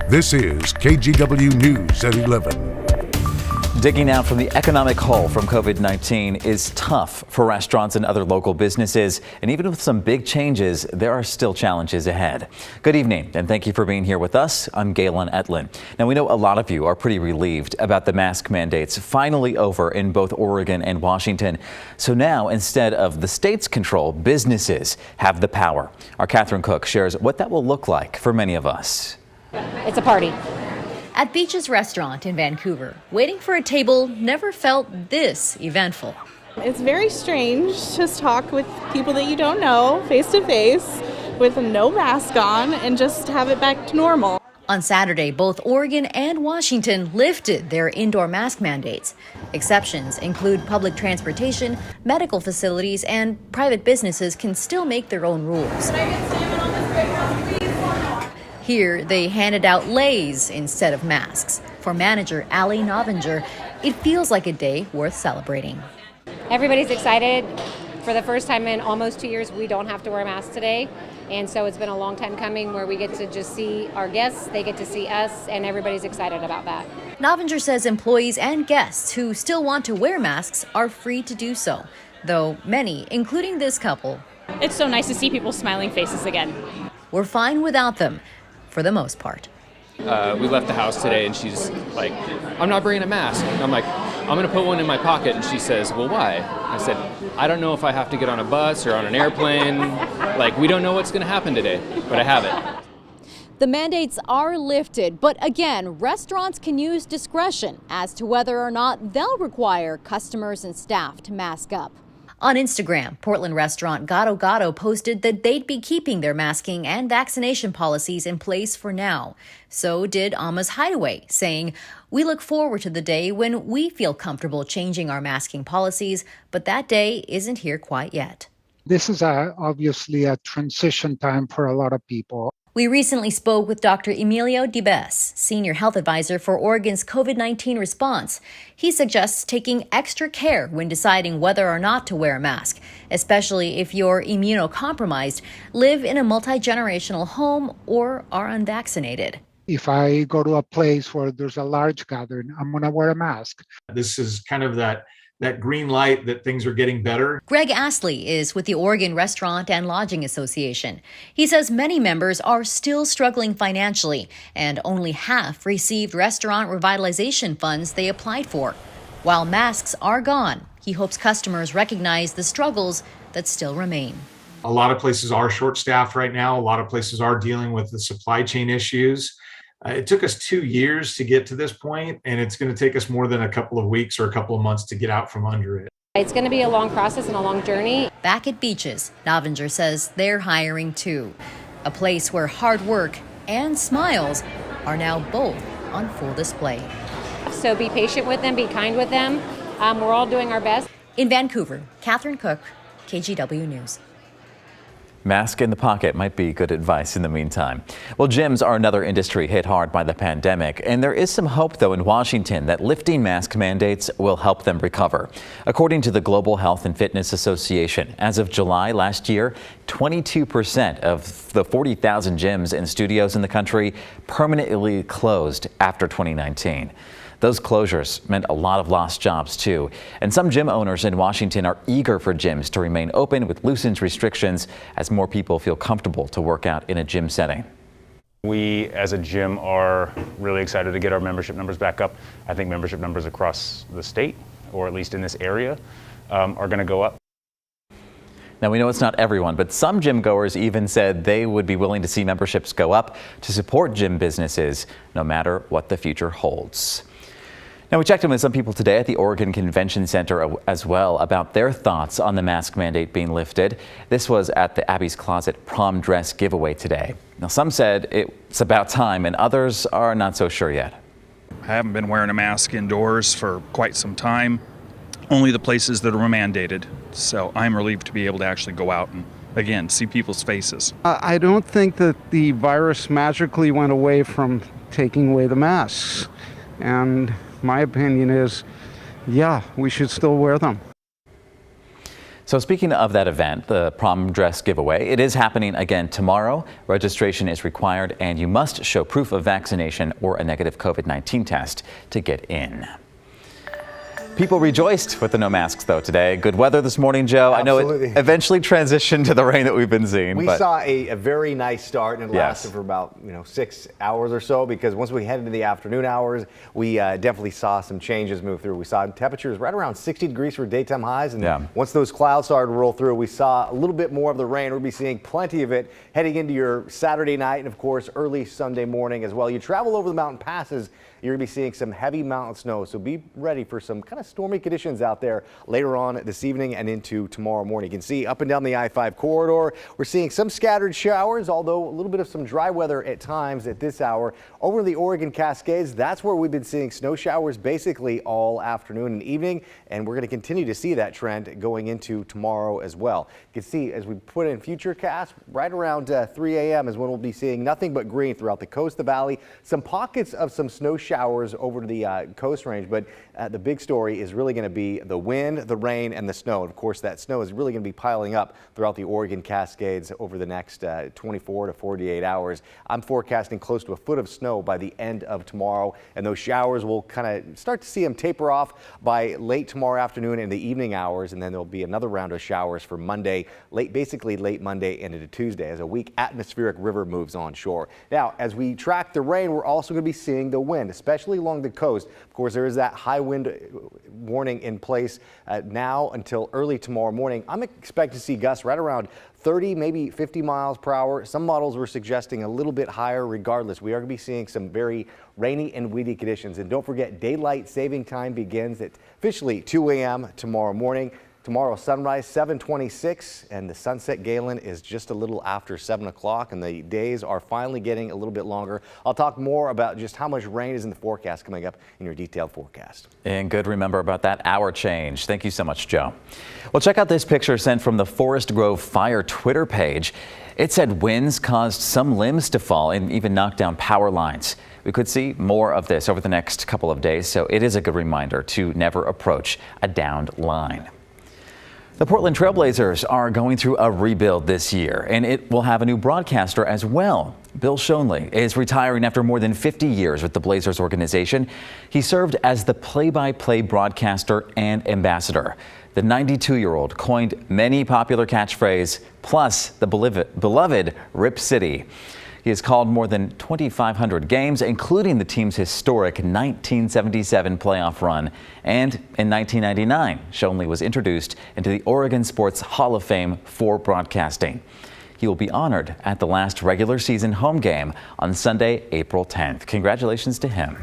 This is KGW News at 11. Digging out from the economic hole from COVID-19 is tough for restaurants and other local businesses. And even with some big changes, there are still challenges ahead. Good evening, and thank you for being here with us. I'm Galen Etlin. Now, we know a lot of you are pretty relieved about the mask mandates finally over in both Oregon and Washington. So now, instead of the state's control, businesses have the power. Our Catherine Cook shares what that will look like for many of us. It's a party. At Beach's restaurant in Vancouver, waiting for a table never felt this eventful. It's very strange to talk with people that you don't know face to face with no mask on and just have it back to normal. On Saturday, both Oregon and Washington lifted their indoor mask mandates. Exceptions include public transportation, medical facilities, and private businesses can still make their own rules. Can I get salmon on this breakfast, please? Here, they handed out leis instead of masks. For manager Ali Novinger, it feels like a day worth celebrating. Everybody's excited. For the first time in almost 2 years, we don't have to wear a mask today. And so it's been a long time coming where we get to just see our guests, they get to see us, and everybody's excited about that. Novinger says employees and guests who still want to wear masks are free to do so, though many, including this couple, it's so nice to see people's smiling faces again. We're fine without them, for the most part. We left the house today and she's like, I'm not bringing a mask. And I'm like, I'm going to put one in my pocket. And she says, well, why? I said, I don't know if I have to get on a bus or on an airplane. Like, we don't know what's going to happen today, but I have it. The mandates are lifted, but again, restaurants can use discretion as to whether or not they'll require customers and staff to mask up. On Instagram, Portland restaurant Gato Gato posted that they'd be keeping their masking and vaccination policies in place for now. So did Alma's Hideaway, saying, "We look forward to the day when we feel comfortable changing our masking policies, but that day isn't here quite yet." This is obviously a transition time for a lot of people. We recently spoke with Dr. Emilio Dibes, Senior Health Advisor for Oregon's COVID-19 response. He suggests taking extra care when deciding whether or not to wear a mask, especially if you're immunocompromised, live in a multi-generational home, or are unvaccinated. If I go to a place where there's a large gathering, I'm going to wear a mask. This is kind of that green light that things are getting better. Greg Astley is with the Oregon Restaurant and Lodging Association. He says many members are still struggling financially, and only half received restaurant revitalization funds they applied for. While masks are gone, he hopes customers recognize the struggles that still remain. A lot of places are short-staffed right now. A lot of places are dealing with the supply chain issues. It took us 2 years to get to this point, and it's going to take us more than a couple of weeks or a couple of months to get out from under it. It's going to be a long process and a long journey. Back at Beaches, Novinger says they're hiring too. A place where hard work and smiles are now both on full display. So be patient with them, be kind with them. We're all doing our best. In Vancouver, Catherine Cook, KGW News. Mask in the pocket might be good advice in the meantime. Well, gyms are another industry hit hard by the pandemic, and there is some hope, though, in Washington that lifting mask mandates will help them recover. According to the Global Health and Fitness Association, as of July last year, 22% of the 40,000 gyms and studios in the country permanently closed after 2019. Those closures meant a lot of lost jobs, too. And some gym owners in Washington are eager for gyms to remain open with loosened restrictions as more people feel comfortable to work out in a gym setting. We, as a gym, are really excited to get our membership numbers back up. I think membership numbers across the state, or at least in this area, are going to go up. Now, we know it's not everyone, but some gym goers even said they would be willing to see memberships go up to support gym businesses, no matter what the future holds. Now, we checked in with some people today at the Oregon Convention Center as well about their thoughts on the mask mandate being lifted. This was at the Abby's Closet prom dress giveaway today. Now, some said it's about time, and others are not so sure yet. I haven't been wearing a mask indoors for quite some time, only the places that are mandated. So I'm relieved to be able to actually go out and, again, see people's faces. I don't think that the virus magically went away from taking away the masks. And my opinion is, yeah, we should still wear them. So So speaking of that event, the prom dress giveaway, it is happening again tomorrow. Registration is required and you must show proof of vaccination or a negative COVID-19 test to get in. People rejoiced with the no masks, though, today. Good weather this morning, Joe. Absolutely. I know it eventually transitioned to the rain that we've been seeing. We saw a very nice start, and it lasted for about 6 hours or so, because once we headed into the afternoon hours, we definitely saw some changes move through. We saw temperatures right around 60 degrees for daytime highs, and once those clouds started to roll through, we saw a little bit more of the rain. We'll be seeing plenty of it heading into your Saturday night and, of course, early Sunday morning as well. You travel over the mountain passes, you're going to be seeing some heavy mountain snow, so be ready for some kind of stormy conditions out there later on this evening and into tomorrow morning. You can see up and down the I-5 corridor, we're seeing some scattered showers, although a little bit of some dry weather at times at this hour. Over the Oregon Cascades, that's where we've been seeing snow showers basically all afternoon and evening, and we're going to continue to see that trend going into tomorrow as well. You can see as we put in futurecast, right around 3 a.m. is when we'll be seeing nothing but green throughout the coast, the valley, some pockets of some snow showers over to the coast range, but the big story is really going to be the wind, the rain, and the snow. And of course, that snow is really going to be piling up throughout the Oregon Cascades over the next 24 to 48 hours. I'm forecasting close to a foot of snow by the end of tomorrow, and those showers will kind of start to see them taper off by late tomorrow afternoon in the evening hours, and then there'll be another round of showers for Monday, basically late Monday and into Tuesday as a weak atmospheric river moves onshore. Now, as we track the rain, we're also going to be seeing the wind, especially along the coast. Of course, there is that high wind warning in place now until early tomorrow morning. I'm expecting to see gusts right around 30, maybe 50 miles per hour. Some models were suggesting a little bit higher. Regardless, we are going to be seeing some very rainy and windy conditions. And don't forget, daylight saving time begins at officially 2 a.m. tomorrow morning. Tomorrow sunrise 7:26, and the sunset Galen is just a little after 7 o'clock, and the days are finally getting a little bit longer. I'll talk more about just how much rain is in the forecast coming up in your detailed forecast. And good, remember about that hour change. Thank you so much, Joe. Well, check out this picture sent from the Forest Grove Fire Twitter page. It said winds caused some limbs to fall and even knock down power lines. We could see more of this over the next couple of days, so it is a good reminder to never approach a downed line. The Portland Trailblazers are going through a rebuild this year, and it will have a new broadcaster as well. Bill Shonley is retiring after more than 50 years with the Blazers organization. He served as the play-by-play broadcaster and ambassador. The 92-year-old coined many popular catchphrases, plus the beloved Rip City. He has called more than 2,500 games, including the team's historic 1977 playoff run. And in 1999, Shonley was introduced into the Oregon Sports Hall of Fame for broadcasting. He will be honored at the last regular season home game on Sunday, April 10th. Congratulations to him.